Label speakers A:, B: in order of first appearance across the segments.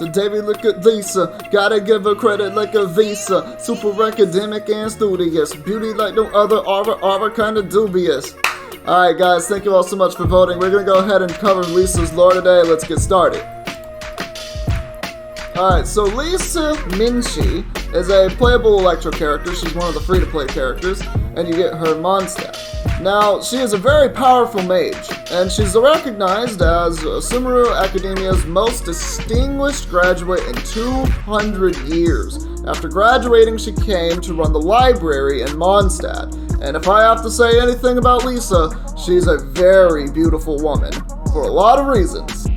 A: Today we look at Lisa, gotta give her credit like a visa. Super academic and studious, beauty like no other, aura kinda dubious. Alright guys, thank you all so much for voting. We're gonna go ahead and cover Lisa's lore today. Let's get started. Alright, so Lisa Minchi is a playable Electro character. She's one of the free-to-play characters, and you get her Mondstadt. Now, she is a very powerful mage, and she's recognized as Sumeru Academia's most distinguished graduate in 200 years. After graduating, she came to run the library in Mondstadt. And if I have to say anything about Lisa, she's a very beautiful woman, for a lot of reasons.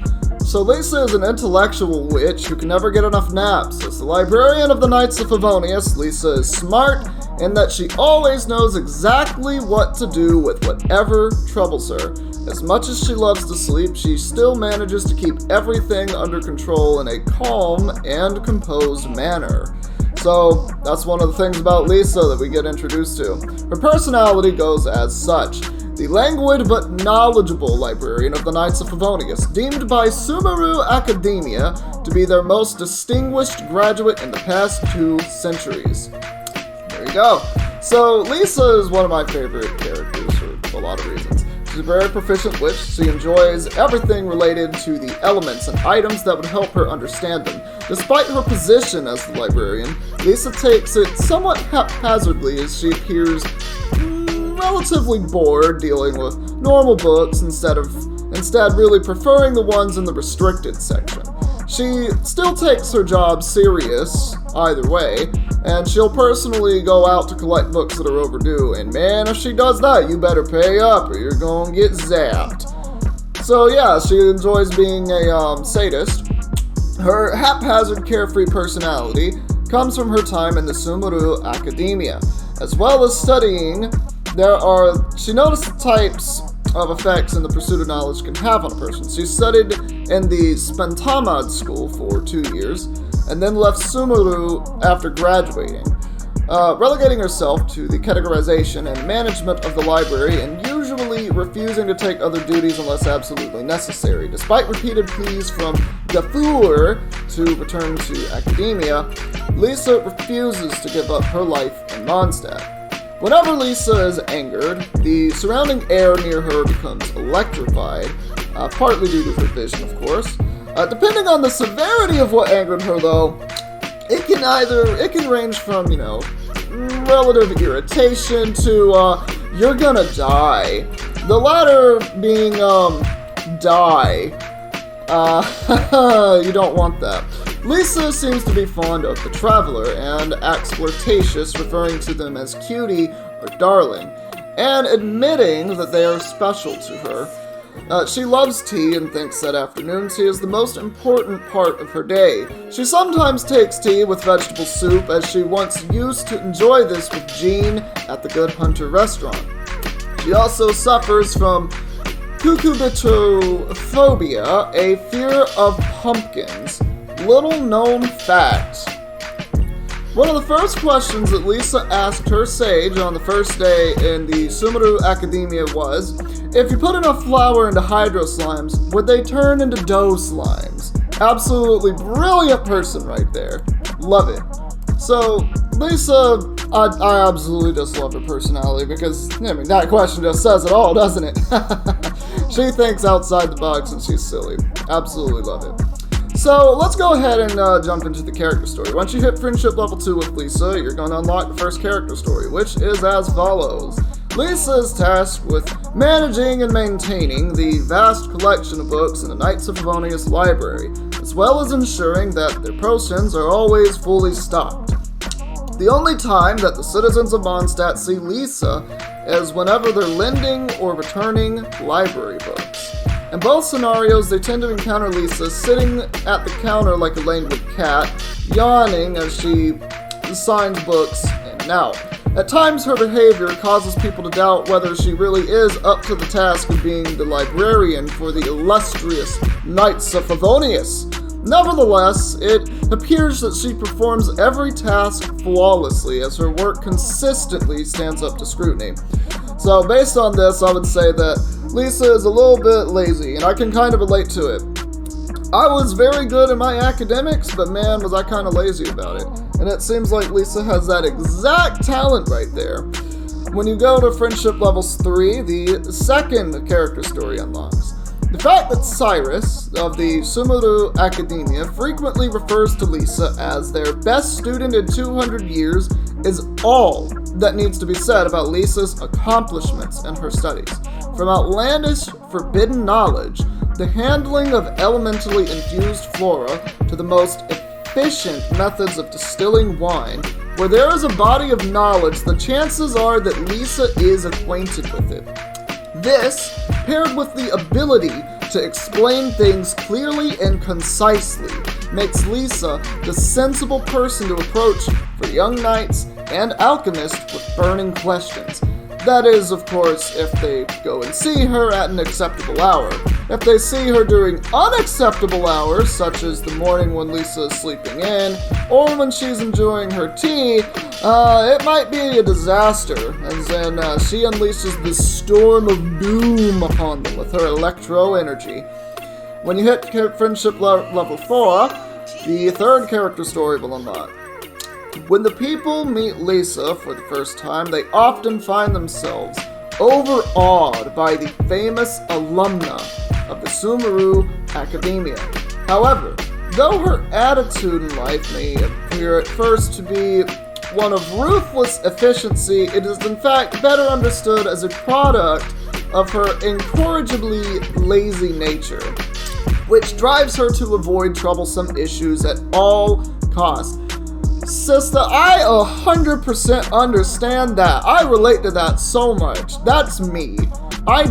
A: So Lisa is an intellectual witch who can never get enough naps. As the librarian of the Knights of Favonius, Lisa is smart in that she always knows exactly what to do with whatever troubles her. As much as she loves to sleep, she still manages to keep everything under control in a calm and composed manner. So that's one of the things about Lisa that we get introduced to. Her personality goes as such. The languid but knowledgeable librarian of the Knights of Favonius, deemed by Sumeru Academia to be their most distinguished graduate in the past 2 centuries. There you go. So Lisa is one of my favorite characters for a lot of reasons. She's a very proficient witch. She enjoys everything related to the elements and items that would help her understand them. Despite her position as the librarian, Lisa takes it somewhat haphazardly as she appears relatively bored dealing with normal books instead really preferring the ones in the restricted section. She still takes her job serious either way, and she'll personally go out to collect books that are overdue, and man, if she does that, you better pay up or you're gonna get zapped. So yeah, she enjoys being a sadist. Her haphazard, carefree personality comes from her time in the Sumeru Academia. As well as studying, she noticed the types of effects and the pursuit of knowledge can have on a person. She studied in the Spentamad school for 2 years, and then left Sumeru after graduating, relegating herself to the categorization and management of the library, and usually refusing to take other duties unless absolutely necessary. Despite repeated pleas from Gafur to return to academia, Lisa refuses to give up her life in Mondstadt. Whenever Lisa is angered, the surrounding air near her becomes electrified, partly due to her vision, of course. Depending on the severity of what angered her, though, it can range from, relative irritation to, you're gonna die. The latter being, die. You don't want that. Lisa seems to be fond of the traveler and acts flirtatious, referring to them as cutie or darling, and admitting that they are special to her. She loves tea and thinks that afternoon tea is the most important part of her day. She sometimes takes tea with vegetable soup, as she once used to enjoy this with Jean at the Good Hunter restaurant. She also suffers from cucurbitophobia, a fear of pumpkins. Little known fact. One of the first questions that Lisa asked her sage on the first day in the Sumeru Academia was, if you put enough flour into hydro slimes, would they turn into dough slimes? Absolutely brilliant person right there. Love it. So, Lisa, I absolutely just love her personality because, that question just says it all, doesn't it? She thinks outside the box and she's silly. Absolutely love it. So let's go ahead and jump into the character story. Once you hit friendship level 2 with Lisa, you're going to unlock the first character story, which is as follows. Lisa is tasked with managing and maintaining the vast collection of books in the Knights of Favonius library, as well as ensuring that their potions are always fully stocked. The only time that the citizens of Mondstadt see Lisa is whenever they're lending or returning library books. In both scenarios, they tend to encounter Lisa sitting at the counter like a languid cat, yawning as she signs books in and out. At times, her behavior causes people to doubt whether she really is up to the task of being the librarian for the illustrious Knights of Favonius. Nevertheless, it appears that she performs every task flawlessly, as her work consistently stands up to scrutiny. So based on this, I would say that Lisa is a little bit lazy, and I can kind of relate to it. I was very good in my academics, but man, was I kind of lazy about it. And it seems like Lisa has that exact talent right there. When you go to Friendship Levels 3, the second character story unlocks. The fact that Cyrus, of the Sumeru Academia, frequently refers to Lisa as their best student in 200 years is all that needs to be said about Lisa's accomplishments and her studies. From outlandish, forbidden knowledge, the handling of elementally infused flora, to the most efficient methods of distilling wine, where there is a body of knowledge, the chances are that Lisa is acquainted with it. This, paired with the ability to explain things clearly and concisely, makes Lisa the sensible person to approach for young knights and alchemists with burning questions. That is, of course, if they go and see her at an acceptable hour. If they see her during unacceptable hours, such as the morning when Lisa is sleeping in, or when she's enjoying her tea, it might be a disaster, as in she unleashes this storm of doom upon them with her electro energy. When you hit Friendship Level 4, the third character story will unlock. When the people meet Lisa for the first time, they often find themselves overawed by the famous alumna of the Sumeru Academia. However, though her attitude in life may appear at first to be one of ruthless efficiency, it is in fact better understood as a product of her incorrigibly lazy nature, which drives her to avoid troublesome issues at all costs. Sister, I 100% understand that. I relate to that so much. That's me. I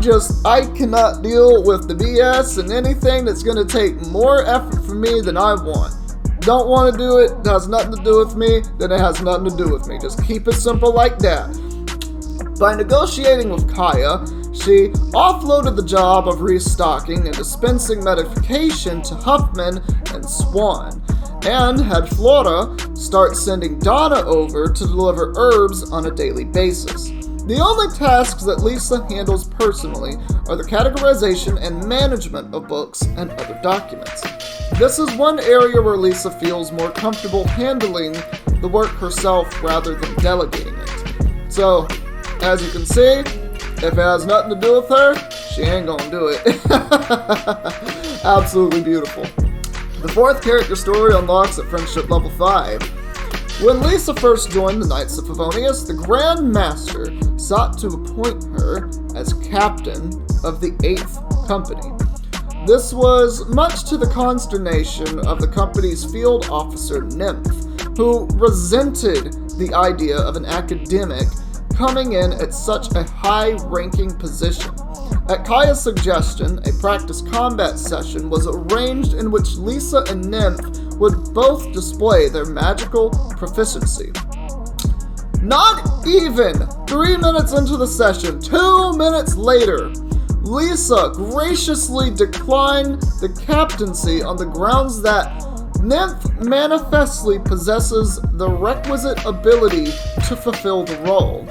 A: cannot deal with the BS and anything that's going to take more effort from me than I want. Don't want to do it, it has nothing to do with me, then it has nothing to do with me. Just keep it simple like that. By negotiating with Kaya, she offloaded the job of restocking and dispensing medication to Huffman and Swan, and had Flora start sending Donna over to deliver herbs on a daily basis. The only tasks that Lisa handles personally are the categorization and management of books and other documents. This is one area where Lisa feels more comfortable handling the work herself rather than delegating it. So, as you can see, if it has nothing to do with her, she ain't gonna do it. Absolutely beautiful. The fourth character story unlocks at Friendship Level 5. When Lisa first joined the Knights of Favonius, the Grand Master sought to appoint her as captain of the 8th Company. This was much to the consternation of the company's field officer Nymph, who resented the idea of an academic coming in at such a high-ranking position. At Kaya's suggestion, a practice combat session was arranged in which Lisa and Nymph would both display their magical proficiency. Not even 3 minutes into the session, 2 minutes later, Lisa graciously declined the captaincy on the grounds that Nymph manifestly possesses the requisite ability to fulfill the role.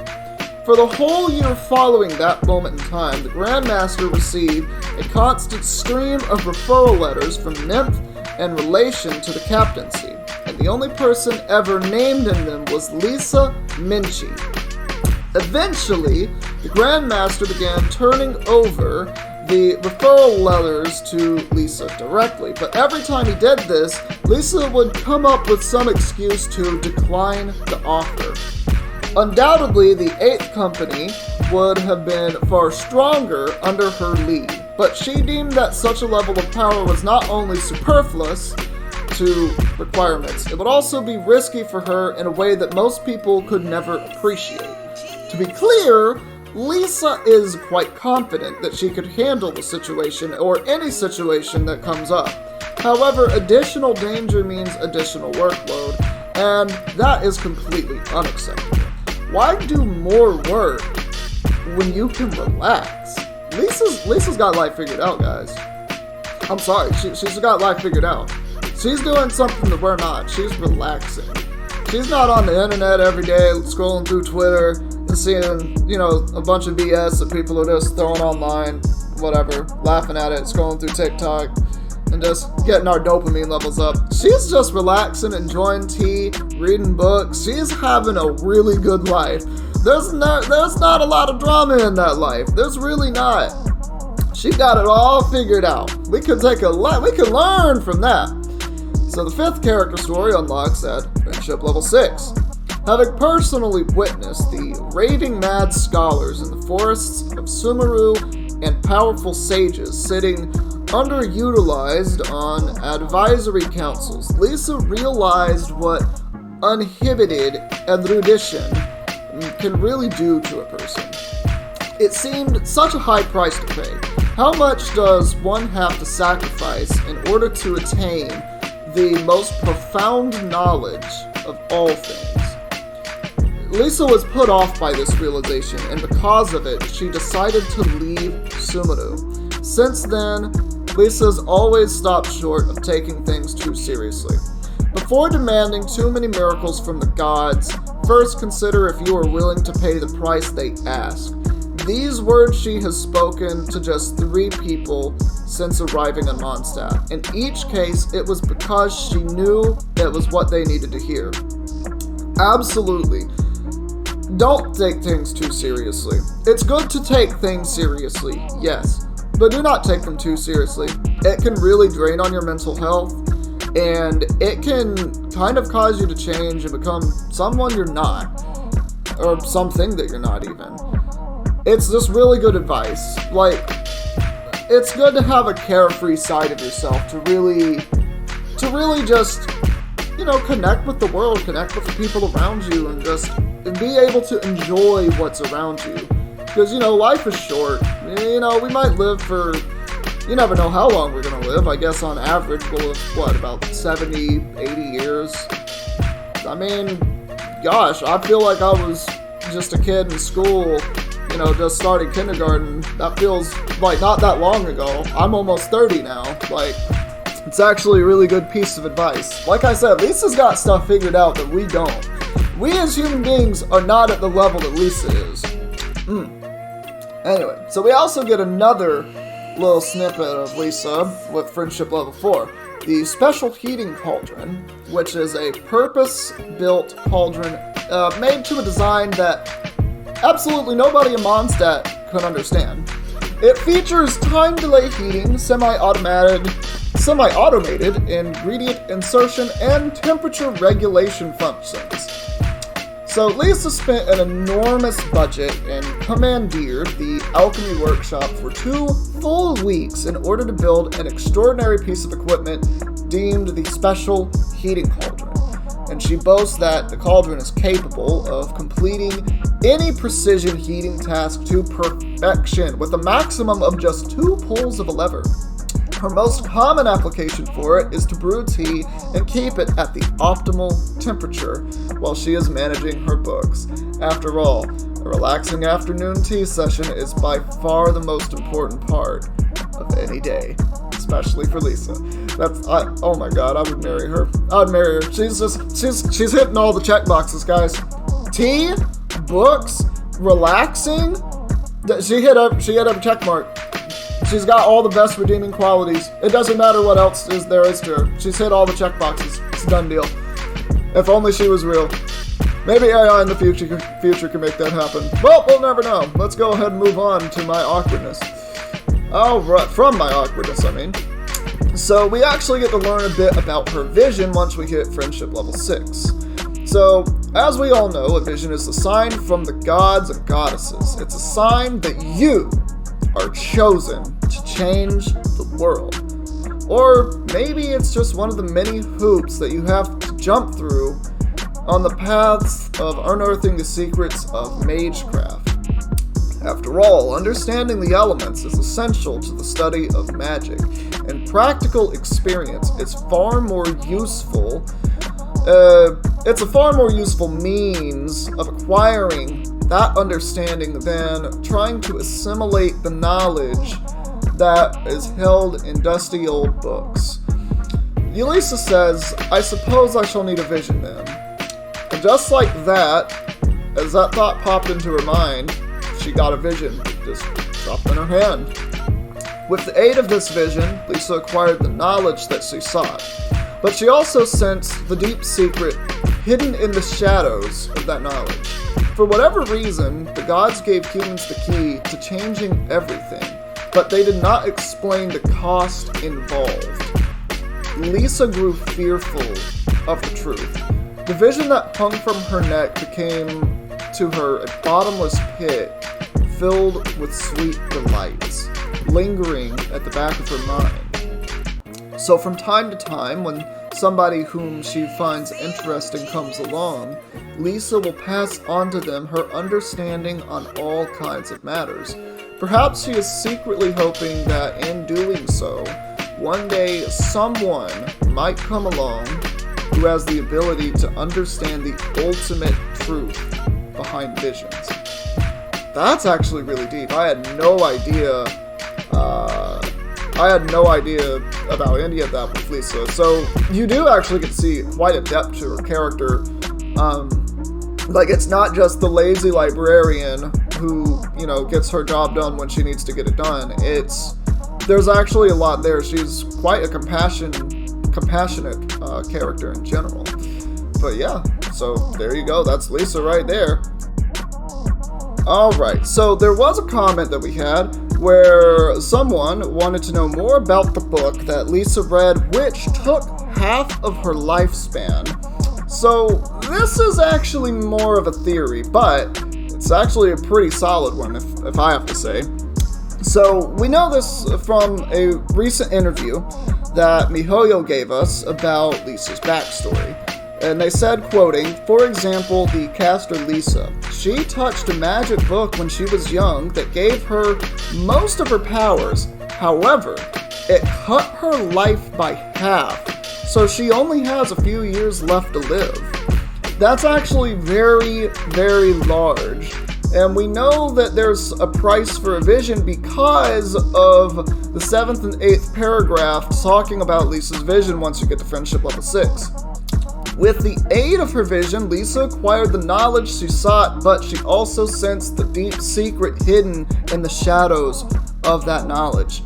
A: For the whole year following that moment in time, the Grand Master received a constant stream of referral letters from Nymph in relation to the captaincy, and the only person ever named in them was Lisa Minchi. Eventually, the Grand Master began turning over the referral letters to Lisa directly, but every time he did this, Lisa would come up with some excuse to decline the offer. Undoubtedly, the 8th Company would have been far stronger under her lead, but she deemed that such a level of power was not only superfluous to requirements, it would also be risky for her in a way that most people could never appreciate. To be clear, Lisa is quite confident that she could handle the situation or any situation that comes up. However, additional danger means additional workload, and that is completely unacceptable. Why do more work when you can relax? Lisa's got life figured out, guys. I'm sorry, she's got life figured out. She's doing something that we're not. She's relaxing. She's not on the internet every day scrolling through Twitter and seeing, a bunch of BS that people are just throwing online, whatever, laughing at it, scrolling through TikTok, and just getting our dopamine levels up. She's just relaxing, enjoying tea, reading books. She's having a really good life. There's not a lot of drama in that life. There's really not. She got it all figured out. We could learn from that. So the 5th character story unlocks at friendship level 6. Having personally witnessed the raving mad scholars in the forests of Sumeru and powerful sages sitting underutilized on advisory councils, Lisa realized what uninhibited erudition can really do to a person. It seemed such a high price to pay. How much does one have to sacrifice in order to attain the most profound knowledge of all things? Lisa was put off by this realization, and because of it, she decided to leave Sumeru. Since then, Lisa's always stopped short of taking things too seriously. Before demanding too many miracles from the gods, first consider if you are willing to pay the price they ask. These words she has spoken to just 3 people since arriving in Mondstadt. In each case, it was because she knew it was what they needed to hear. Absolutely. Don't take things too seriously. It's good to take things seriously, yes, but do not take them too seriously. It can really drain on your mental health, and it can kind of cause you to change and become someone you're not, or something that you're not even. It's just really good advice. Like, it's good to have a carefree side of yourself to really just, connect with the world, connect with the people around you, and just be able to enjoy what's around you. Because, life is short. We might live for, you never know how long we're going to live. I guess on average we'll live, about 70, 80 years. I mean, gosh, I feel like I was just a kid in school, just starting kindergarten. That feels like not that long ago. I'm almost 30 now. Like, it's actually a really good piece of advice. Like I said, Lisa's got stuff figured out that we don't. We as human beings are not at the level that Lisa is. Anyway, so we also get another little snippet of Lisa with friendship level 4. The Special Heating Cauldron, which is a purpose-built cauldron made to a design that absolutely nobody in Mondstadt could understand. It features time delay heating, semi-automated ingredient insertion, and temperature regulation functions. So Lisa spent an enormous budget and commandeered the alchemy workshop for 2 full weeks in order to build an extraordinary piece of equipment deemed the Special Heating Cauldron. And she boasts that the cauldron is capable of completing any precision heating task to perfection with a maximum of just 2 pulls of a lever. Her most common application for it is to brew tea and keep it at the optimal temperature while she is managing her books. After all, a relaxing afternoon tea session is by far the most important part of any day, especially for Lisa. Oh my god, I would marry her. I would marry her. She's hitting all the check boxes, guys. Tea, books, relaxing. She hit up check mark. She's got all the best redeeming qualities. It doesn't matter what else there is to her. She's hit all the check boxes. It's a done deal. If only she was real. Maybe AI in the future can make that happen. Well, we'll never know. Let's go ahead and move on to my awkwardness. From my awkwardness, I mean. So we actually get to learn a bit about her vision once we hit friendship level 6. So, as we all know, a vision is a sign from the gods and goddesses. It's a sign that you are chosen to change the world. Or maybe it's just one of the many hoops that you have to jump through on the paths of unearthing the secrets of magecraft. After all, understanding the elements is essential to the study of magic, and practical experience is far more useful. It's a far more useful means of acquiring that understanding than trying to assimilate the knowledge that is held in dusty old books. Ulysses says, "I suppose I shall need a vision then." And just like that, as that thought popped into her mind, she got a vision, just dropped in her hand. With the aid of this vision, Lisa acquired the knowledge that she sought. But she also sensed the deep secret hidden in the shadows of that knowledge. For whatever reason, the gods gave humans the key to changing everything, but they did not explain the cost involved. Lisa grew fearful of the truth. The vision that hung from her neck became to her a bottomless pit filled with sweet delights, lingering at the back of her mind. So from time to time, when somebody whom she finds interesting comes along, Lisa will pass on to them her understanding on all kinds of matters. Perhaps she is secretly hoping that in doing so, one day someone might come along who has the ability to understand the ultimate truth behind visions. That's actually really deep. I had no idea about any of that with Lisa. So you do actually get to see quite a depth to her character. Like, it's not just the lazy librarian who, gets her job done when she needs to get it done. There's actually a lot there. She's quite a compassionate character in general. But yeah, so there you go. That's Lisa right there. Alright, so there was a comment that we had where someone wanted to know more about the book that Lisa read, which took half of her lifespan. So this is actually more of a theory, but it's actually a pretty solid one, if I have to say. So we know this from a recent interview that MiHoYo gave us about Lisa's backstory. And they said, quoting, "For example, the caster Lisa. She touched a magic book when she was young that gave her most of her powers. However, it cut her life by half, so she only has a few years left to live." That's actually very, very large. And we know that there's a price for a vision because of the 7th and 8th paragraph talking about Lisa's vision once you get to friendship level 6. With the aid of her vision, Lisa acquired the knowledge she sought, but she also sensed the deep secret hidden in the shadows of that knowledge.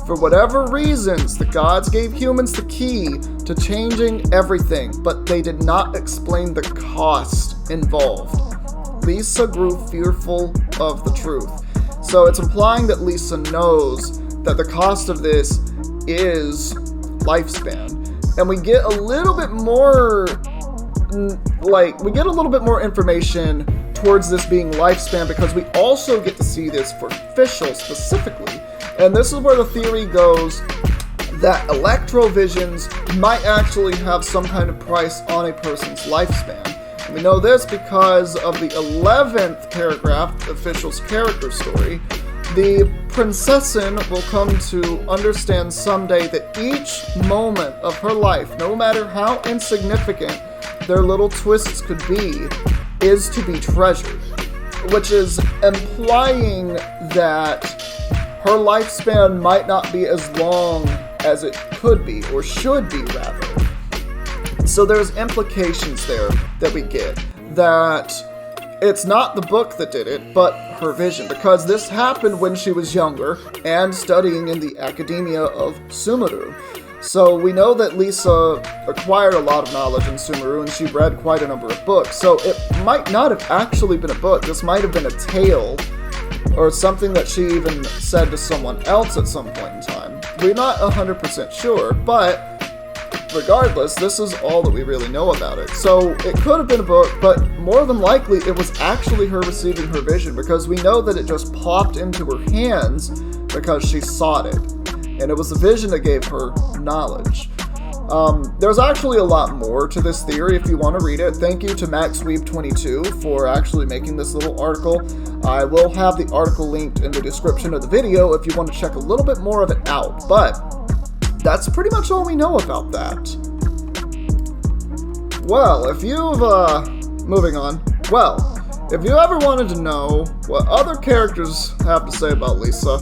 A: For whatever reasons, the gods gave humans the key to changing everything, but they did not explain the cost involved. Lisa grew fearful of the truth. So it's implying that Lisa knows that the cost of this is lifespan. And we get a little bit more, information towards this being lifespan because we also get to see this for Fischl specifically. And this is where the theory goes that electrovisions might actually have some kind of price on a person's lifespan. And we know this because of the 11th paragraph of Fischl's character story. The princessin will come to understand someday that each moment of her life, no matter how insignificant their little twists could be, is to be treasured. Which is implying that her lifespan might not be as long as it could be, or should be rather. So there's implications there that we get, that it's not the book that did it, but her vision, because this happened when she was younger and studying in the academia of Sumeru. So we know that Lisa acquired a lot of knowledge in Sumeru, and she read quite a number of books. So it might not have actually been a book. This might have been a tale, or something that she even said to someone else at some point in time. We're not 100% sure, but regardless, this is all that we really know about it. So it could have been a book, but more than likely it was actually her receiving her vision, because we know that it just popped into her hands because she sought it. And it was the vision that gave her knowledge. There's actually a lot more to this theory if you want to read it. Thank you to MaxWeeb22 for actually making this little article. I will have the article linked in the description of the video if you want to check a little bit more of it out. But that's pretty much all we know about that. Well, if you ever wanted to know what other characters have to say about Lisa,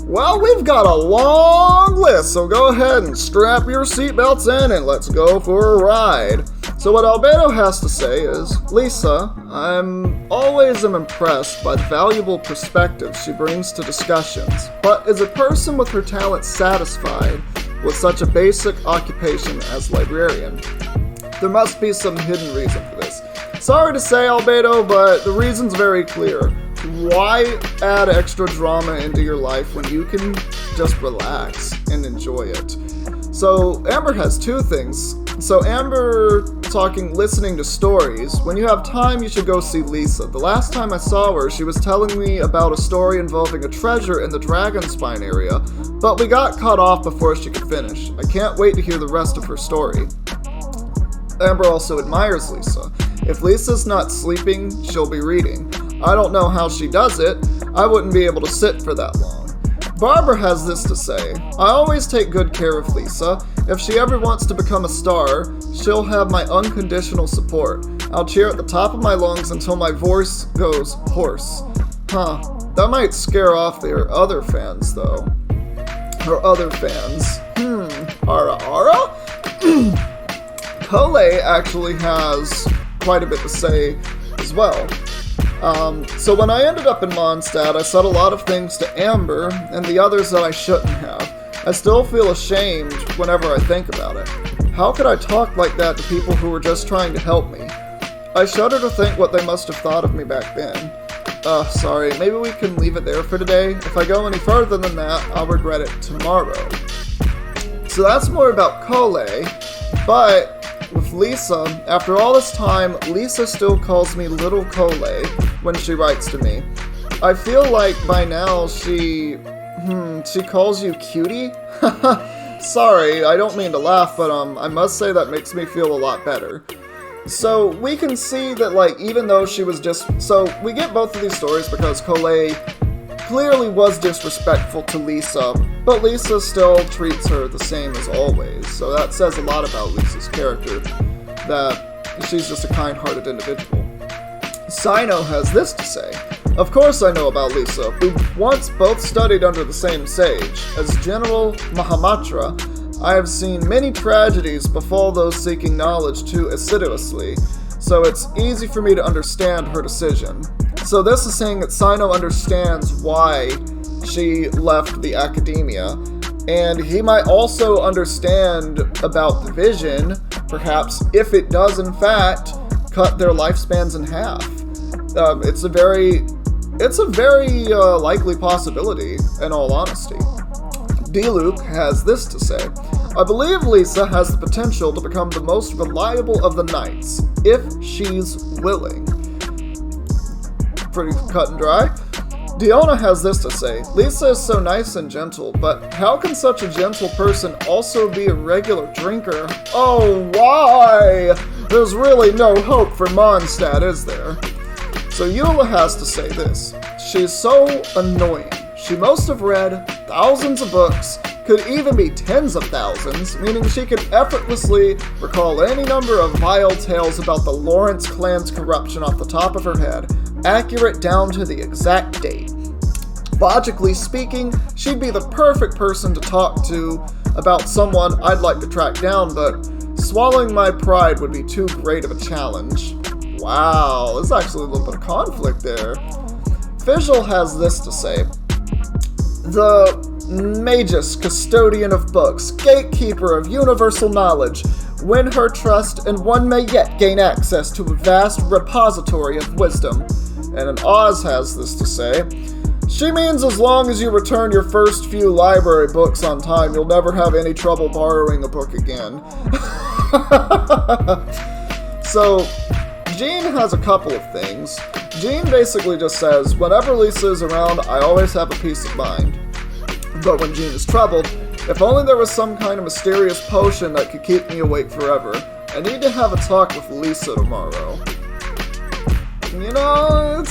A: well, we've got a long list, so go ahead and strap your seatbelts in and let's go for a ride. So what Albedo has to say is, Lisa, I'm always impressed by the valuable perspectives she brings to discussions, but is a person with her talents satisfied with such a basic occupation as librarian? There must be some hidden reason for this. Sorry to say, Albedo, but the reason's very clear. Why add extra drama into your life when you can just relax and enjoy it? So Amber has two things. So Amber listening to stories. When you have time, you should go see Lisa. The last time I saw her, she was telling me about a story involving a treasure in the Dragon Spine area, but we got cut off before she could finish. I can't wait to hear the rest of her story. Amber also admires Lisa. If Lisa's not sleeping, she'll be reading. I don't know how she does it. I wouldn't be able to sit for that long. Barbara has this to say. I always take good care of Lisa. If she ever wants to become a star, she'll have my unconditional support. I'll cheer at the top of my lungs until my voice goes hoarse. That might scare off their other fans, though. Her other fans. Ara? Kole actually has quite a bit to say as well. So when I ended up in Mondstadt, I said a lot of things to Amber and the others that I shouldn't have. I still feel ashamed whenever I think about it. How could I talk like that to people who were just trying to help me? I shudder to think what they must have thought of me back then. Sorry, maybe we can leave it there for today. If I go any further than that, I'll regret it tomorrow. So that's more about Kole, but with Lisa, after all this time, Lisa still calls me Little Kole when she writes to me. I feel like by now she calls you cutie? Sorry, I don't mean to laugh, but I must say that makes me feel a lot better. So we can see that, like, even though she was so we get both of these stories because Kole clearly was disrespectful to Lisa, but Lisa still treats her the same as always. So that says a lot about Lisa's character, that she's just a kind-hearted individual. Sino has this to say. Of course I know about Lisa. We once both studied under the same sage. As General Mahamatra, I have seen many tragedies befall those seeking knowledge too assiduously, so it's easy for me to understand her decision. So this is saying that Sino understands why she left the academia, and he might also understand about the vision, perhaps, if it does in fact cut their lifespans in half. It's a very likely possibility, in all honesty. D-Luke has this to say. I believe Lisa has the potential to become the most reliable of the knights, if she's willing. Pretty cut and dry. Diona has this to say. Lisa is so nice and gentle, but how can such a gentle person also be a regular drinker? Oh, why? There's really no hope for Mondstadt, is there? So Eula has to say this. She's so annoying. She must have read thousands of books, could even be tens of thousands, meaning she could effortlessly recall any number of vile tales about the Lawrence clan's corruption off the top of her head, accurate down to the exact date. Logically speaking, she'd be the perfect person to talk to about someone I'd like to track down, but swallowing my pride would be too great of a challenge. Wow, there's actually a little bit of conflict there. Fischl has this to say. The Magus, custodian of books, gatekeeper of universal knowledge, win her trust and one may yet gain access to a vast repository of wisdom. And an Oz has this to say. She means as long as you return your first few library books on time, you'll never have any trouble borrowing a book again. So, Jean has a couple of things. Jean basically just says, whenever Lisa is around, I always have a peace of mind. But when Jean is troubled, if only there was some kind of mysterious potion that could keep me awake forever. I need to have a talk with Lisa tomorrow. You know,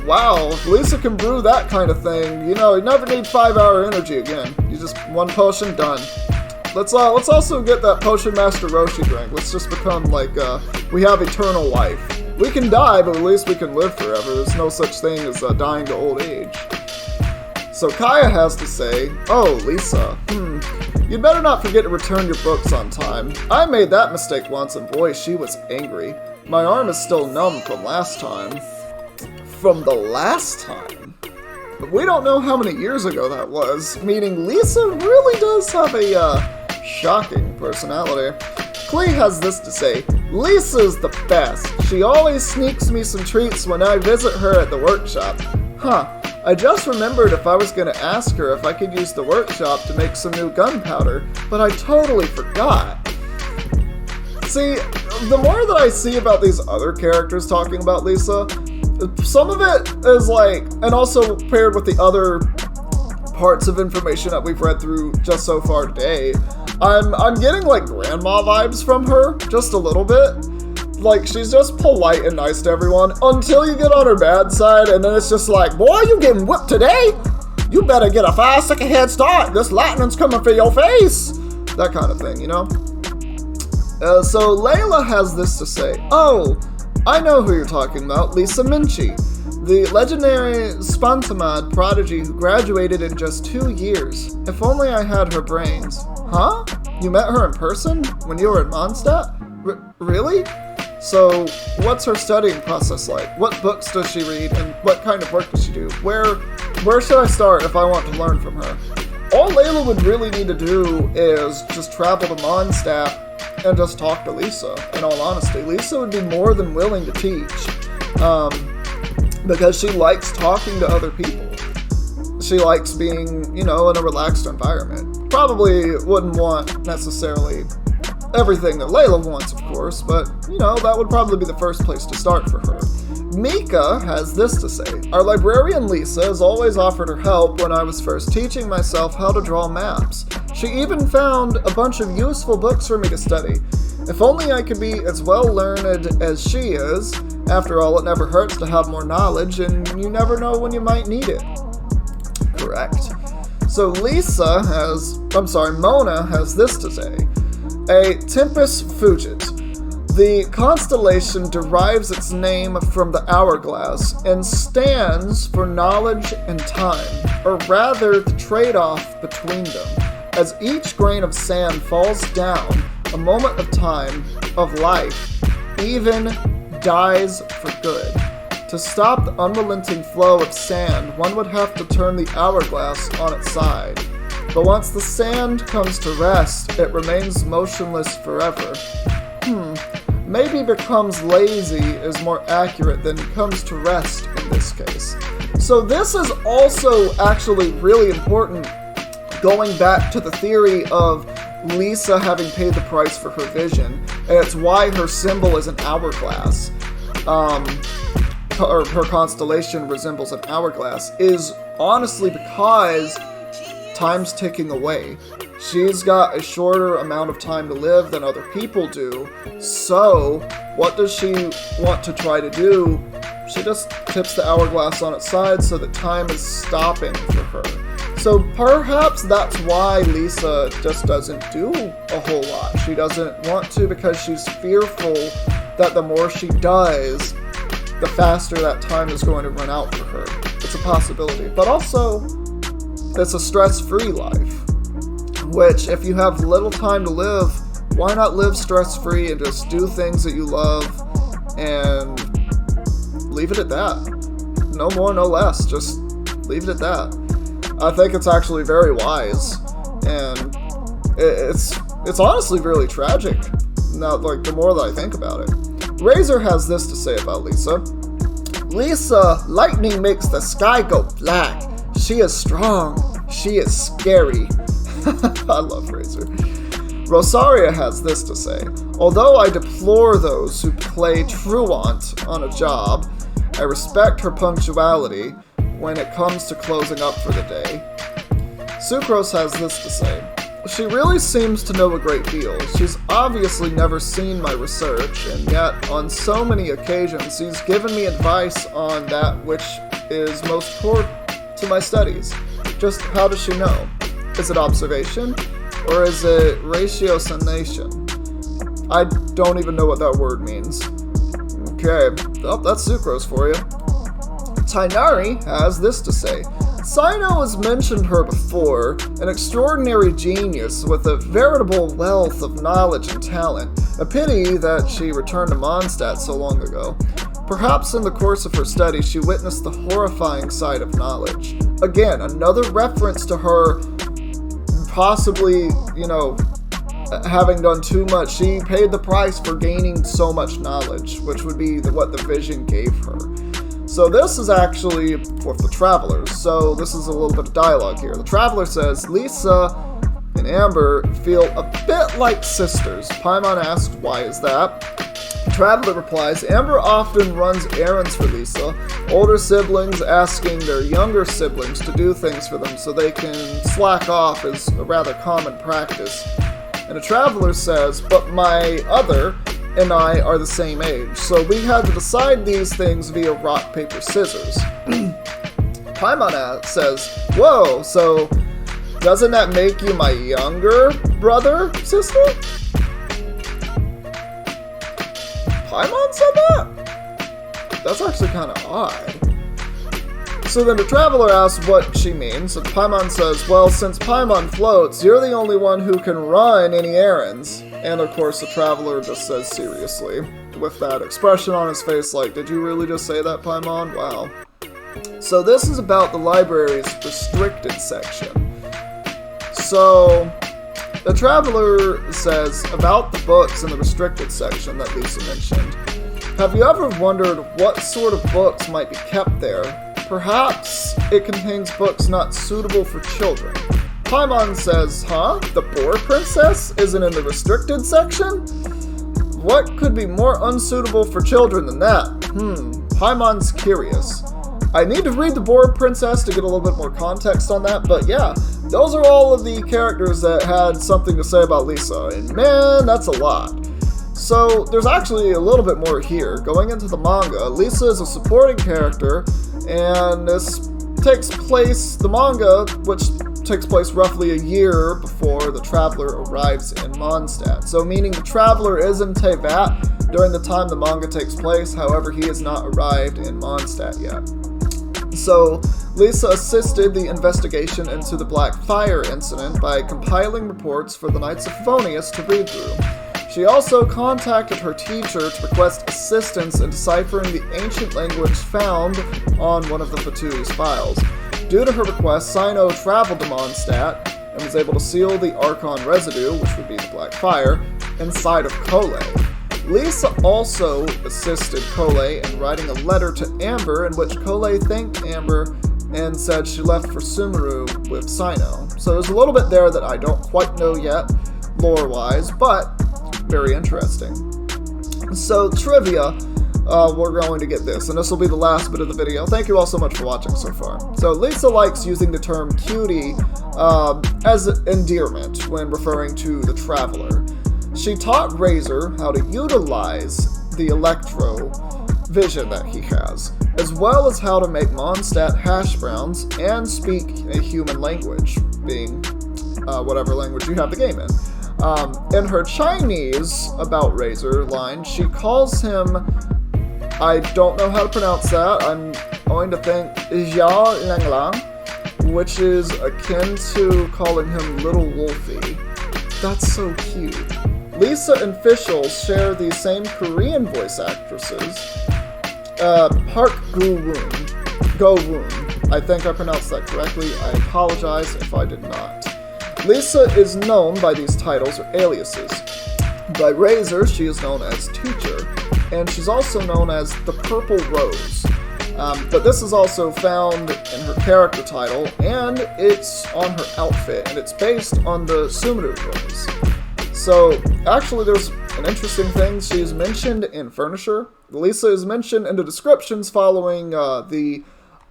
A: wow, if Lisa can brew that kind of thing, you never need 5-hour energy again. You just, one potion, done. Let's also get that Potion Master Roshi drink. Let's just become like, we have eternal life. We can die, but at least we can live forever. There's no such thing as dying to old age. So Kaya has to say, "Oh, Lisa, you'd better not forget to return your books on time. I made that mistake once and boy, she was angry. My arm is still numb from last time." From the last time? We don't know how many years ago that was, meaning Lisa really does have a shocking personality. Klee has this to say, "Lisa's the best. She always sneaks me some treats when I visit her at the workshop. I just remembered if I was going to ask her if I could use the workshop to make some new gunpowder, but I totally forgot." See, the more that I see about these other characters talking about Lisa, some of it is like, and also paired with the other parts of information that we've read through just so far today, I'm getting like grandma vibes from her, just a little bit. Like, she's just polite and nice to everyone until you get on her bad side, and then it's just like, "Boy, you getting whipped today? You better get a 5-second head start. This lightning's coming for your face." That kind of thing, you know? So Layla has this to say, "Oh, I know who you're talking about, Lisa Minchie, the legendary Spantamad prodigy who graduated in just 2 years. If only I had her brains." Huh? You met her in person when you were in Mondstadt? Really? So, what's her studying process like? What books does she read, and what kind of work does she do? Where should I start if I want to learn from her? All Layla would really need to do is just travel to Mondstadt and just talk to Lisa, in all honesty. Lisa would be more than willing to teach, because she likes talking to other people. She likes being, in a relaxed environment. Probably wouldn't want necessarily everything that Layla wants, of course, but, that would probably be the first place to start for her. Mika has this to say, "Our librarian Lisa has always offered her help when I was first teaching myself how to draw maps. She even found a bunch of useful books for me to study. If only I could be as well learned as she is. After all, it never hurts to have more knowledge, and you never know when you might need it." Correct. So Mona has this to say, "A Tempus Fugit. The constellation derives its name from the hourglass and stands for knowledge and time, or rather the trade-off between them. As each grain of sand falls down, a moment of time, of life, even dies for good. To stop the unrelenting flow of sand, one would have to turn the hourglass on its side. But once the sand comes to rest, it remains motionless forever. Maybe becomes lazy is more accurate than comes to rest in this case." So this is also actually really important, going back to the theory of Lisa having paid the price for her vision, and it's why her symbol is an hourglass. Or her constellation resembles an hourglass, is honestly because time's ticking away. She's got a shorter amount of time to live than other people do, so what does she want to try to do? She just tips the hourglass on its side so that time is stopping for her. So perhaps that's why Lisa just doesn't do a whole lot. She doesn't want to because she's fearful that the more she does, the faster that time is going to run out for her. It's a possibility. But also, it's a stress-free life, which if you have little time to live, why not live stress-free and just do things that you love and leave it at that? No more, no less. Just leave it at that. I think it's actually very wise, and it's honestly really tragic. Now, the more that I think about it. Razor has this to say about Lisa. "Lisa, lightning makes the sky go black. She is strong. She is scary." I love Razor. Rosaria has this to say, "Although I deplore those who play truant on a job, I respect her punctuality when it comes to closing up for the day." Sucrose has this to say, "She really seems to know a great deal. She's obviously never seen my research, and yet on so many occasions she's given me advice on that which is most core to my studies. Just how does she know? Is it observation, or is it ratiocination?" I don't even know what that word means. Okay, well, that's Sucrose for you. Tainari has this to say, Sino has mentioned her before, an extraordinary genius with a veritable wealth of knowledge and talent. A pity that she returned to Mondstadt so long ago. Perhaps in the course of her study, she witnessed the horrifying side of knowledge. Again, another reference to her possibly, having done too much. She paid the price for gaining so much knowledge, which would be what the vision gave her. So this is actually for the Travelers. So this is a little bit of dialogue here. The Traveler says, Lisa and Amber feel a bit like sisters. Paimon asks, why is that? The Traveler replies, Amber often runs errands for Lisa, older siblings asking their younger siblings to do things for them so they can slack off is a rather common practice. And the Traveler says, but my other and I are the same age, so we had to decide these things via rock, paper, scissors. Paimon says, whoa, so doesn't that make you my younger brother, sister? Paimon said that? That's actually kind of odd. So then the Traveler asks what she means, and Paimon says, well, since Paimon floats, you're the only one who can run any errands. And of course the Traveler just says seriously, with that expression on his face like, did you really just say that, Paimon? Wow. So this is about the library's restricted section. So the Traveler says about the books in the restricted section that Lisa mentioned. Have you ever wondered what sort of books might be kept there? Perhaps it contains books not suitable for children. Paimon says, huh? The Boar Princess isn't in the restricted section? What could be more unsuitable for children than that? Paimon's curious. I need to read The Boar Princess to get a little bit more context on that, but yeah, those are all of the characters that had something to say about Lisa, and man, that's a lot. So there's actually a little bit more here. Going into the manga, Lisa is a supporting character, and this takes place, the manga, which takes place roughly a year before the Traveler arrives in Mondstadt. So meaning the Traveler is in Tevat during the time the manga takes place, however he has not arrived in Mondstadt yet. So Lisa assisted the investigation into the Black Fire incident by compiling reports for the Knights of Favonius to read through. She also contacted her teacher to request assistance in deciphering the ancient language found on one of the Fatui's files. Due to her request, Sino traveled to Mondstadt and was able to seal the Archon residue, which would be the Black Fire, inside of Kole. Lisa also assisted Kole in writing a letter to Amber in which Kole thanked Amber and said she left for Sumeru with Sino. So there's a little bit there that I don't quite know yet, lore-wise, but very interesting. So trivia, we're going to get this, and this will be the last bit of the video. Thank you all so much for watching so far. So Lisa likes using the term cutie as endearment when referring to the Traveler. She taught Razor how to utilize the electro vision that he has, as well as how to make Mondstadt hash browns and speak a human language, being whatever language you have the game in. In her Chinese About Razor line, she calls him, I don't know how to pronounce that, I'm going to think Xiao Lang Lang, which is akin to calling him Little Wolfie. That's so cute. Lisa and Fischl share the same Korean voice actresses, Park Go-woon. I think I pronounced that correctly. I apologize if I did not. Lisa is known by these titles or aliases. By Razor, she is known as Teacher, and she's also known as the Purple Rose. But this is also found in her character title, and it's on her outfit, and it's based on the Sumeru Rose. So, actually, there's an interesting thing. She is mentioned in Furniture. Lisa is mentioned in the descriptions following the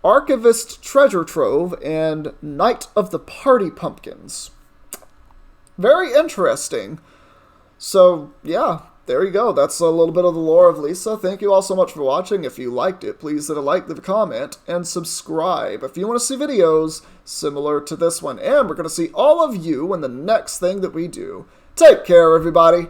A: Archivist Treasure Trove and Night of the Party Pumpkins. Very interesting. So, yeah, there you go. That's a little bit of the lore of Lisa. Thank you all so much for watching. If you liked it, please hit a like, leave a comment, and subscribe if you want to see videos similar to this one. And we're going to see all of you in the next thing that we do. Take care, everybody.